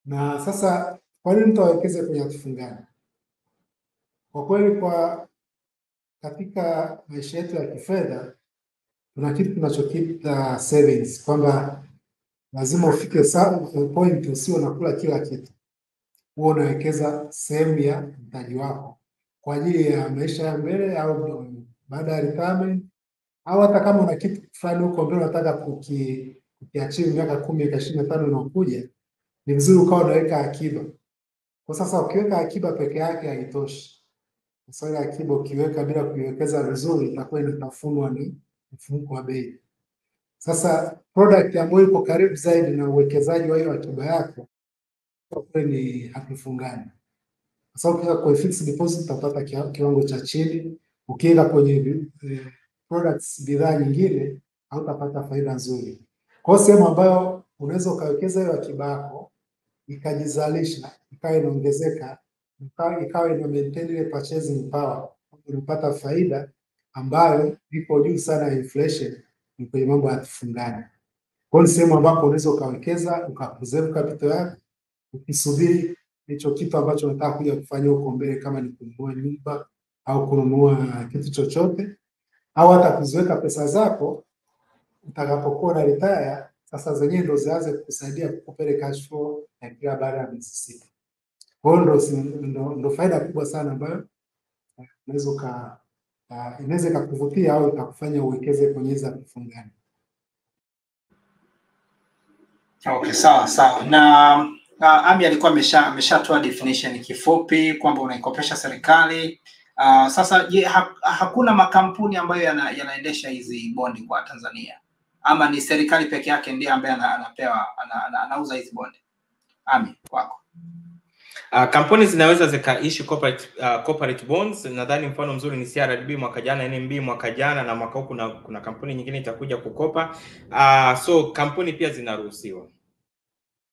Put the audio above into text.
Na sasa kwa nini mtu awekeze kwenye hati fungani? Kwa kweli katika maisha yetu ya kifedha kuna kitu tunachokiita savings, kwamba lazima ufike point usio unakula kila kitu. Huwa unawekeza sehemu ya mtaji wako kwa ajili ya maisha ya mbele au baada ya retirement, au hata kama una kitu fulani huko mbele unataka kukiachieve miaka 10, miaka 25 inayokuja, ni vizuri ukawa unaweka akiba. Kwa sasa ukiweka akiba peke yake haitoshi. Sasa ile akiba ukiweka bila kuiwekeza vizuri itakuwa inatafunwa ni mfumuko wa bei. Sasa product ambayo iko karibu zaidi na uwekezaji wa hiyo akiba yako kwa kweli ni hati fungani. Sasa ukiweka kwa fixed deposit utapata kiwango cha chini, ukiweka kwenye products bidhaa nyingine hautapata faida nzuri. Kwa hiyo sehemu ambayo unaweza ukawekeza hiyo akiba yako ikajizalisha, ikawa inaongezeka, ikawa ina maintain ile purchasing power, unapata faida ambayo iko juu sana ya inflation, ni kwenye mambo ya hati fungani. Kwa hiyo sehemu ambapo unaweza ukawekeza, ukapreserve capital yako, ukisubiri hicho kitu ambacho unataka kuja kufanya huko mbele, kama ni kununua nyumba au kununua kitu chochote, au hata kuziweka pesa zako utakapokuwa na retire. Sasa zenyewe ndo zianze kukusaidia kukupeleka cash flow ya kila baada ya miezi 6. Kwa hiyo ndo faida kubwa sana ambayo inaweza ikakuvutia au ikakufanya uwekeze kwenye hizo hati fungani. Okay, sawa. Na Ami alikuwa ameshatoa definition kifupi kwamba unaikopesha serikali. Sasa je, hakuna makampuni ambayo yanaendesha hizi bondi kwa Tanzania, ama ni serikali peke yake ndiye ambaye anauza hizi bondi? Ami, kwako. Kampuni zinaweza zikaishi corporate bonds. Nadhani mfano mzuri ni CRDB mwaka jana, NMB mwaka jana, na mwaka huu kuna kampuni nyingine itakuja kukopa. So kampuni pia zinaruhusiwa.